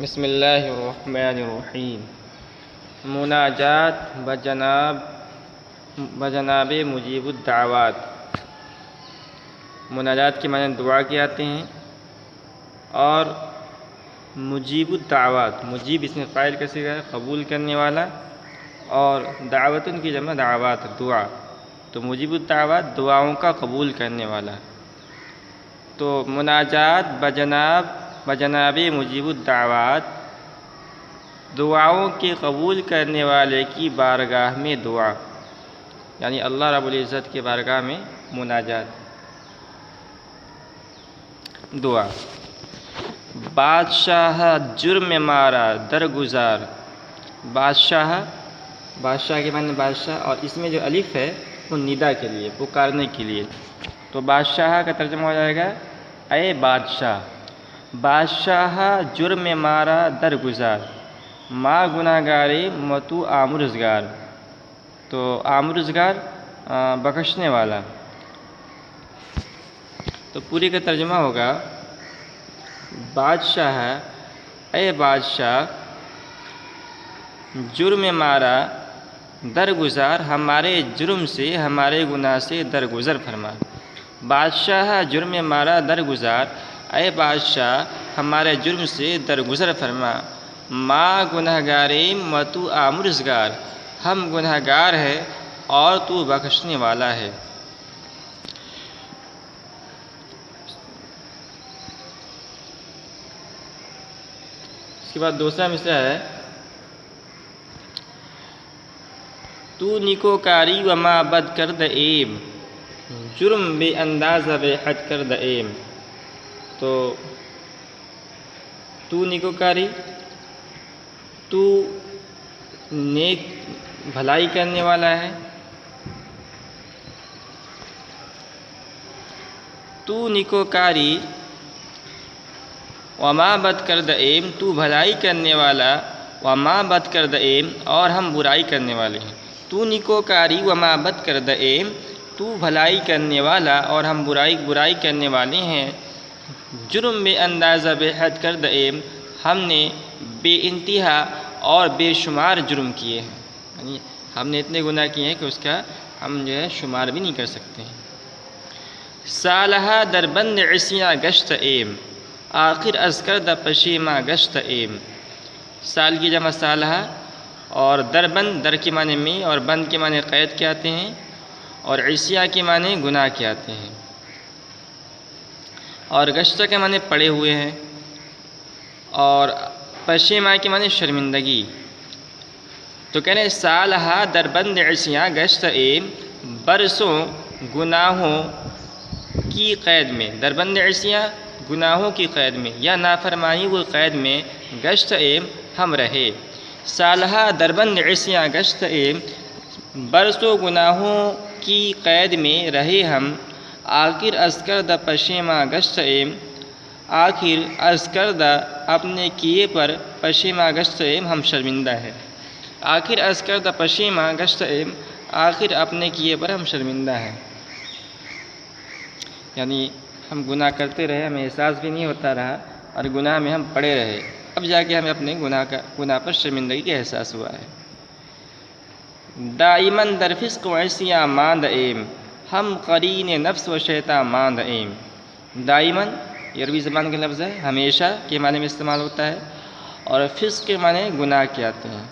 بسم اللہ الرحمن الرحیم۔ مناجات بجناب مجیب الدعوات۔ مناجات کے معنی دعا کے آتے ہیں، اور مجیب الدعوات، مجیب اس میں فاعل کا صیغہ ہے، قبول کرنے والا، اور دعوتن کی جمع دعوات، دعا، تو مجیب الدعوات دعاؤں کا قبول کرنے والا۔ تو مناجات بجناب مجیب الدعوات، دعاؤں کے قبول کرنے والے کی بارگاہ میں دعا، یعنی اللہ رب العزت کی بارگاہ میں مناجات، دعا۔ بادشاہ جرم مارا درگزار۔ بادشاہ کے معنی بادشاہ، اور اس میں جو الف ہے وہ ندا کے لیے، پکارنے کے لیے، تو بادشاہ کا ترجمہ ہو جائے گا اے بادشاہ۔ بادشاہ جرم مارا درگزار، ما گناہگارے متو آمرزگار، تو آمرزگار بخشنے والا، تو پوری کا ترجمہ ہوگا بادشاہ اے بادشاہ، جرم مارا درگزار، ہمارے جرم سے، ہمارے گناہ سے درگزر فرما۔ بادشاہ جرم مارا درگزار، اے بادشاہ ہمارے جرم سے درگزر فرما۔ ما گنہگارے متو آمرزگار، ہم گنہگار ہے اور تو بخشنے والا ہے۔ اس کے بعد دوسرا مصرع ہے، تو نیکوکاری و ما بد کرد عیب، جرم بے انداز بے حد کرد عیب، تو نیکوکاری، تو نیک بھلائی کرنے والا ہے، تو نیکوکاری وما بد کرد عیب، تو بھلائی کرنے والا، وما بد کرد عیب، اور ہم برائی کرنے والے ہیں۔ تو نیکوکاری وما بد کرد عیب، تو بھلائی کرنے والا اور ہم برائی کرنے والے ہیں۔ جرم بے اندازہ بے حد کرد عیب، ہم نے بے انتہا اور بے شمار جرم کیے ہیں، یعنی ہم نے اتنے گناہ کیے ہیں کہ اس کا ہم جو ہے شمار بھی نہیں کر سکتے ہیں۔ سالہا در بند عصیاں گشت عیب، آخر از کرد پشیماں گشت عیب۔ سال کی جمع سالہا، اور در بند، در کے معنی میں اور بند کے معنی قید کے آتے ہیں، اور عصیاں کے معنی گناہ کے آتے ہیں، اور گشت کے معنی پڑے ہوئے ہیں، اور پشیماں کے معنی شرمندگی۔ تو کہہ رہے ہیں سالہا در بند عصیاں گشت عیب، برسوں گناہوں کی قید میں، در بند عصیاں گناہوں کی قید میں یا نافرمانی کی قید میں، گشت عیب ہم رہے۔ سالہا در بند عصیاں گشت عیب، برسوں گناہوں کی قید میں رہے ہم، آخر از کردہ پشیماں گشت عیب، آخر از کردہ اپنے کیے پر، پشیماں گشت عیب ہم شرمندہ ہیں۔ آخر از کردہ پشیماں گشت عیب، آخر اپنے کیے پر ہم شرمندہ ہیں، یعنی ہم گناہ کرتے رہے، ہمیں احساس بھی نہیں ہوتا رہا، اور گناہ میں ہم پڑے رہے، اب جا کے ہمیں اپنے گناہ پر شرمندگی کا احساس ہوا ہے۔ دائماً در فسق و عصیاں ماند عیب، ہم قرین نفس و شیطان ماند عیب۔ دائماً یہ عربی زبان کا لفظ ہے، ہمیشہ کے معنی میں استعمال ہوتا ہے، اور فسق کے معنی گناہ کے آتے ہیں۔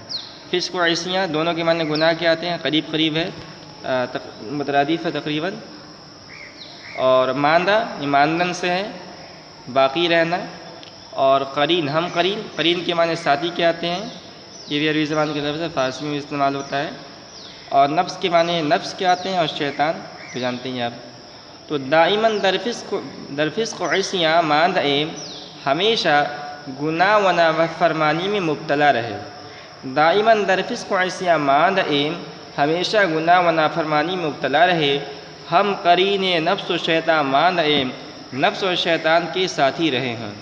فسق و عصیاں دونوں کے معنی گناہ کے آتے ہیں، قریب ہے، مترادف ہے تقریباً۔ اور ماندہ یہ ماندن سے ہے، باقی رہنا، اور قرین، ہم قرین کے معنی ساتھی کے آتے ہیں، یہ بھی عربی زبان کے لفظ ہے، فارسی میں استعمال ہوتا ہے۔ اور نفس کے معنی نفس کے آتے ہیں، اور شیطان تو جانتے ہیں آپ۔ تو دائماً در فسق و عصیاں ماند عیب، ہمیشہ گناہ و نافرمانی میں مبتلا رہے۔ دائماً در فسق و عصیاں ماند عیب، ہمیشہ گناہ و نافرمانی میں مبتلا رہے، ہم قرین نفس و شیطان ماند عیب، نفس و شیطان کے ساتھی رہے ہیں۔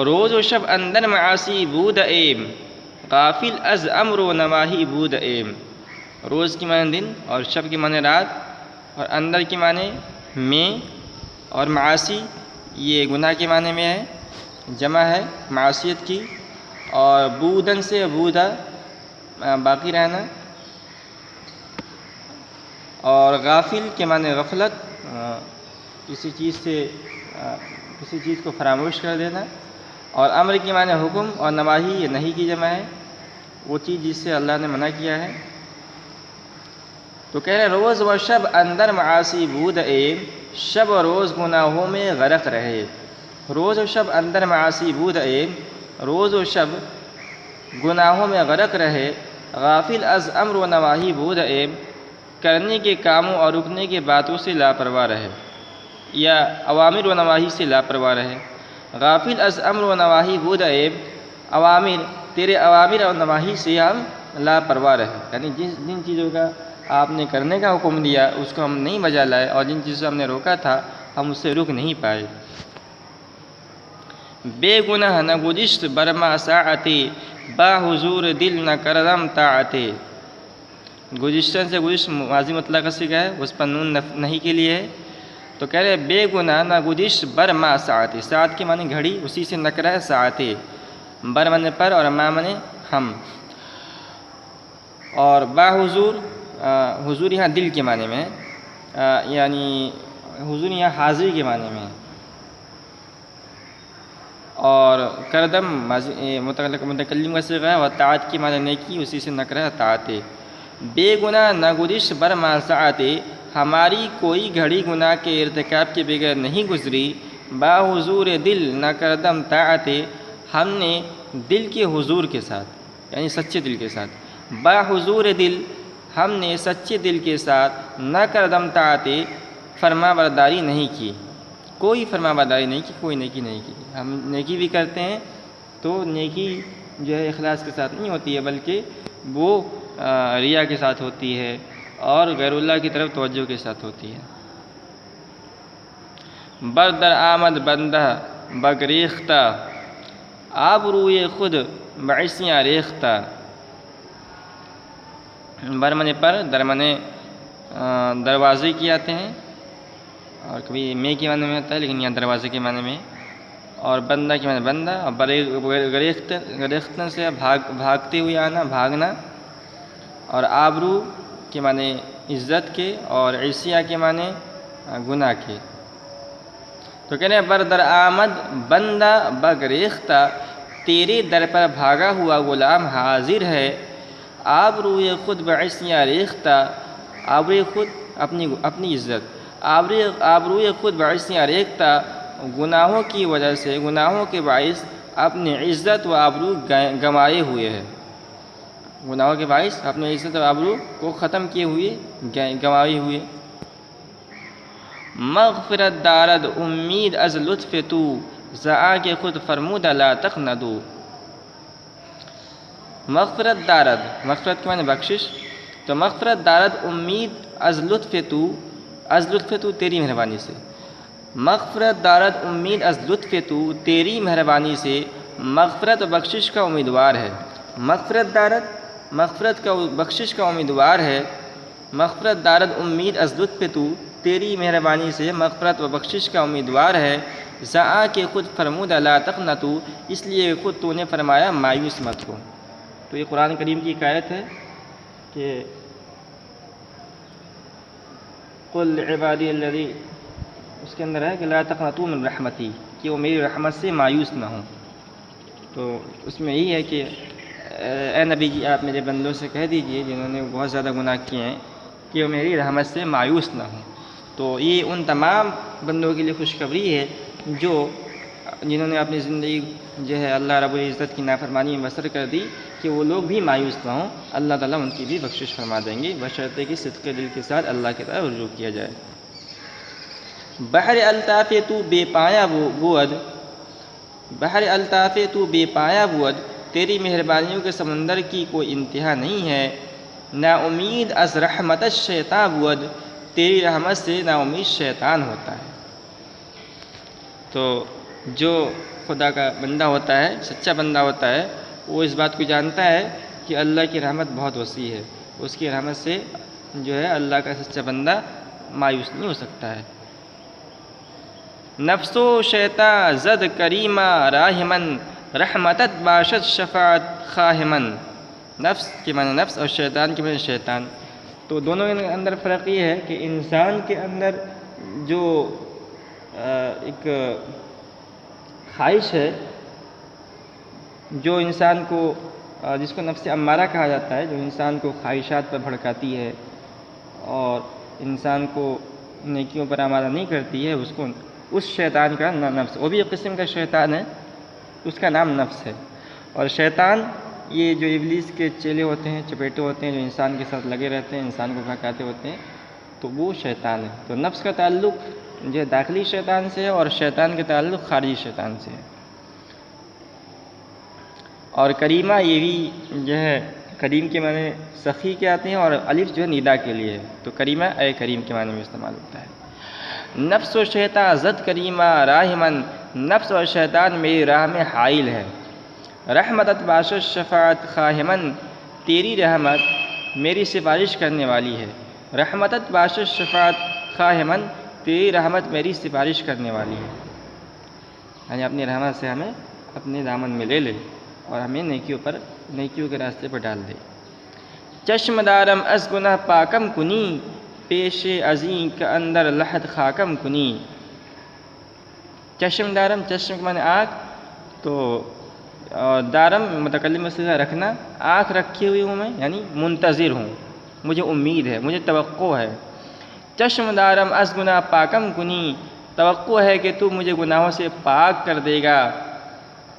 روز و شب اندر معاصی بود عیب، غافل از امر و نواہی بود عیب۔ روز کی معنی دن، اور شب کی معنی رات، اور اندر کی معنی میں، اور معاصی یہ گناہ کے معنی میں ہے، جمع ہے معصیت کی، اور بودن سے بودا باقی رہنا، اور غافل کے معنی غفلت، کسی چیز کو فراموش کر دینا، اور امر کے معنی حکم، اور نواہی یہ نہیں کی جمع ہے، وہ چیز جس سے اللہ نے منع کیا ہے۔ تو کہہ رہے روز و شب اندر معاصی بود اے، شب و روز گناہوں میں غرق رہے۔ روز و شب اندر معاصی بود اے، روز و شب گناہوں میں غرق رہے، غافل از امر و نواہی بود اے، کرنے کے کاموں اور رکنے کے باتوں سے لاپرواہ رہے، یا اوامر و نواہی سے لاپرواہ رہے۔ غافل از امر و نواہی بود اے، تیرے اوامر اور نواہی سے ہم لاپرواہ رہے، یعنی جن چیزوں کا آپ نے کرنے کا حکم دیا اس کو ہم نہیں بجا لائے، اور جن چیزوں سے ہم نے روکا تھا ہم اس سے رک نہیں پائے۔ بے گناہ نہ گزشت برما ساعتے، با حضور دل نہ کردم طاعتے۔ گزشتہ سے گزشت ماضی مطلق کا صیغہ ہے، اس پر نون نہیں کے لیے ہے، تو کہہ رہے بے گناہ نہ گزشت برما ساعتے، ساعت کے معنی گھڑی، اسی سے نکرا ہے ساعتے، بر معنی پر اور ما معنی ہم، اور با حضور، حضور یہاں دل کے معنی میں، یعنی حضور یہاں حاضری کے معنی میں، اور کردم متکلم کا صیغہ ہے، اور طاعت کی معنی نیکی، اسی سے نکرا ہے طاعتے۔ بے گناہ نہ گزش برما ساعتے، ہماری کوئی گھڑی گناہ کے ارتکاب کے بغیر نہیں گزری، با حضور دل نہ کردم طاعتے، ہم نے دل کے حضور کے ساتھ، یعنی سچے دل کے ساتھ، با حضور دل، ہم نے سچے دل کے ساتھ، نہ کردم طاعتے، فرما برداری نہیں کی، کوئی فرما برداری نہیں کی، کوئی نیکی نہیں کی۔ ہم نیکی بھی کرتے ہیں تو نیکی جو ہے اخلاص کے ساتھ نہیں ہوتی ہے، بلکہ وہ ریا کے ساتھ ہوتی ہے اور غیر اللہ کی طرف توجہ کے ساتھ ہوتی ہے۔ بردر آمد بندہ بگریختہ، آبروئے خود بعصیاں ریختہ۔ برمنے پر درمنے دروازے کی آتے ہیں، اور کبھی میں کے معنی میں ہوتا ہے لیکن یہاں دروازے کے معنی میں، اور بندہ کے معنی بندہ، اور گریختن سے بھاگتے ہوئے آنا، بھاگنا، اور آبرو کے معنی عزت کے، اور عصیہ کے معنی گناہ کے۔ تو کہنے بردر آمد بندہ بگریختہ، تیرے در پر بھاگا ہوا غلام حاضر ہے، آبروئے خود بعصیاں ریختہ، آبروئے خود اپنی عزت، آبروئے خود بعصیاں ریختہ، گناہوں کی وجہ سے، گناہوں کے باعث اپنی عزت و آبرو گنوائے ہوئے ہے، گناہوں کے باعث اپنی عزت و آبرو کو ختم کیے ہوئے، گنوائے ہوئے۔ مغفرت دارد امید از لطف تو، زآ کے خود فرمودہ لا تقنطوا۔ مغفرت دارد، مغفرت کے معنی بخشش، تو مغفرت دارد امید از لطف تو، از لطف تو تیری مہربانی سے، مغفرت دارد امید از لطف تو، تیری مہربانی سے مغفرت و بخشش کا امیدوار ہے۔ مغفرت دارد، مغفرت کا بخشش کا امیدوار ہے، مغفرت دارد امید از لطف تو، تیری مہربانی سے مغفرت و بخشش کا امیدوار ہے، زآ کے خود فرمودہ لا تقنطوا، اس لیے خود تو نے فرمایا مایوس مت ہو۔ تو یہ قرآن کریم کی ایک آیت ہے کہ قل عبادی الذی، اس کے اندر ہے کہ لا تقنطوا من رحمتی، کہ وہ میری رحمت سے مایوس نہ ہوں۔ تو اس میں یہی ہے کہ اے نبی جی آپ میرے بندوں سے کہہ دیجئے جنہوں نے بہت زیادہ گناہ کیے ہیں کہ وہ میری رحمت سے مایوس نہ ہوں۔ تو یہ ان تمام بندوں کے لیے خوشخبری ہے جنہوں نے اپنی زندگی جو ہے اللہ رب العزت کی نافرمانی میں بسر کر دی، کہ وہ لوگ بھی مایوس نہ ہوں، اللہ تعالیٰ ان کی بھی بخشش فرما دیں گے، بشرطے کہ صدق دل کے ساتھ اللہ کی طرف رجوع کیا جائے۔ بحر الطاف تو بے پایا بود، بحر الطاف تو بے پایا بود، تیری مہربانیوں کے سمندر کی کوئی انتہا نہیں ہے، نا امید از رحمت الشیطان بود، تیری رحمت سے نا امید شیطان ہوتا ہے۔ تو جو خدا کا بندہ ہوتا ہے، سچا بندہ ہوتا ہے، وہ اس بات کو جانتا ہے کہ اللہ کی رحمت بہت وسیع ہے، اس کی رحمت سے جو ہے اللہ کا سچا بندہ مایوس نہیں ہو سکتا ہے۔ نفس و شیطاں زد کریمہ راہمن رحمتت باشد شفاعت خواہمن۔ نفس کے معنی نفس اور شیطان کے معنی شیطان، تو دونوں کے اندر فرق یہ ہے کہ انسان کے اندر جو ایک خواہش ہے، جو انسان کو جس کو نفس امارہ کہا جاتا ہے، جو انسان کو خواہشات پر بھڑکاتی ہے اور انسان کو نیکیوں پر آمادہ نہیں کرتی ہے، اس شیطان کا نفس، وہ بھی ایک قسم کا شیطان ہے، اس کا نام نفس ہے۔ اور شیطان یہ جو ابلیس کے چیلے ہوتے ہیں، چپیٹے ہوتے ہیں، جو انسان کے ساتھ لگے رہتے ہیں، انسان کو بھڑکاتے ہوتے ہیں، تو وہ شیطان ہے۔ تو نفس کا تعلق جو داخلی شیطان سے ہے اور شیطان کا تعلق خارجی شیطان سے ہے۔ اور کریمہ یہ بھی جو ہے، کریم کے معنی سخی کے آتے ہیں اور الف جو ہے ندا کے لیے ہے، تو کریمہ اے کریم کے معنی میں استعمال ہوتا ہے۔ نفس و شیطان زد کریمہ راہمن، نفس اور شیطان میری راہ میں حائل ہے۔ رحمتت باشد شفاعت خواہمن، تیری رحمت میری سفارش کرنے والی ہے۔ رحمتت باشد شفاعت خواہمن، تیری رحمت میری سفارش کرنے والی ہے، یعنی اپنی رحمت سے ہمیں اپنے دامن میں لے لے اور ہمیں نیکیوں کے راستے پر ڈال دے۔ چشم دارم از گناہ پاکم کنی، پیش عظیم کا اندر لحد خاکم کنی۔ چشم دارم، چشم کے معنی آنکھ، تو دارم متکلم سے رکھنا، آنکھ رکھی ہوئی ہوں میں، یعنی منتظر ہوں، مجھے امید ہے، مجھے توقع ہے۔ چشم دارم از گناہ پاکم کنی، توقع ہے کہ تو مجھے گناہوں سے پاک کر دے گا۔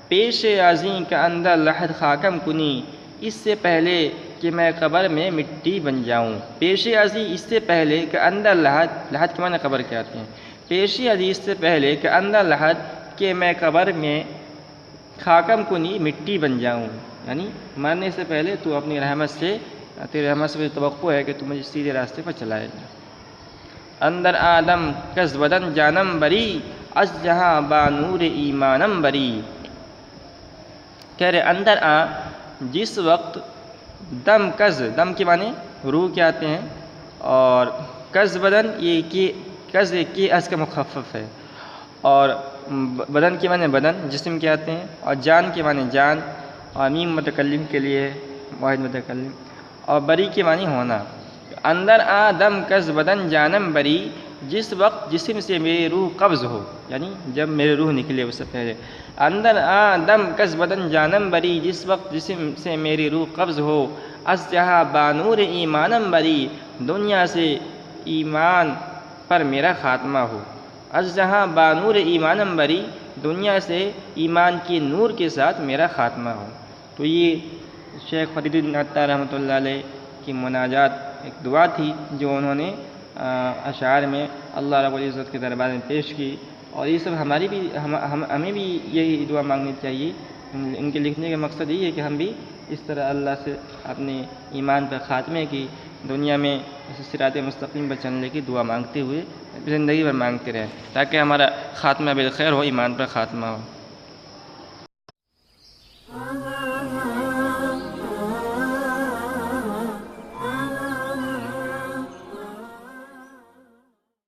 پیش عظیم کا اندر لحد خاکم کنی، اس سے پہلے کہ میں قبر میں مٹی بن جاؤں۔ پیش عظیم اس سے پہلے کہ اندر لحد، لحد کے معنی قبر کے آتے ہیں، پیش عظیم اس سے پہلے کہ اندر لحد کہ میں قبر میں خاکم کنی مٹی بن جاؤں، یعنی مرنے سے پہلے تو اپنی رحمت سے، تیری رحمت سے مجھے توقع ہے کہ تو مجھے سیدھے راستے پر چلائے گا۔ اندر آدم کز بدن جانم بری، از جہاں بانور ایمانم بری۔ کہہ رہے اندر آ جس وقت دم کز، دم کے معنی روح کے آتے ہیں، اور کز بدن یہ کہ کز کی از کا مخفف ہے، اور بدن کے معنی بدن جسم کے آتے ہیں، اور جان کے معنی جان، اور میم متکلم کے لیے واحد متکلم، اور بری کے معنی ہونا۔ اندر آ دم کز بدن جانم بری، جس وقت جسم سے میری روح قبض ہو، یعنی جب میری روح نکلے اس سے پہلے۔ اندر آ دم کز بدن جانم بری، جس وقت جسم سے میری روح قبض ہو۔ از جہاں بانور ایمانم بری، دنیا سے ایمان پر میرا خاتمہ ہو۔ از جہاں بانور ایمانم بری، دنیا سے ایمان کے نور کے ساتھ میرا خاتمہ ہو۔ تو یہ شیخ فرید الدین عطار رحمۃ اللہ علیہ کی مناجات ایک دعا تھی جو انہوں نے اشعار میں اللہ رب العزت کے دربار میں پیش کی، اور یہ سب ہمیں بھی یہی دعا مانگنی چاہیے۔ ان کے لکھنے کا مقصد یہ ہے کہ ہم بھی اس طرح اللہ سے اپنے ایمان پر خاتمے کی، دنیا میں صراط مستقیم پر چلنے کی دعا مانگتے ہوئے زندگی بھر مانگتے رہیں، تاکہ ہمارا خاتمہ بالخیر ہو، ایمان پر خاتمہ ہو۔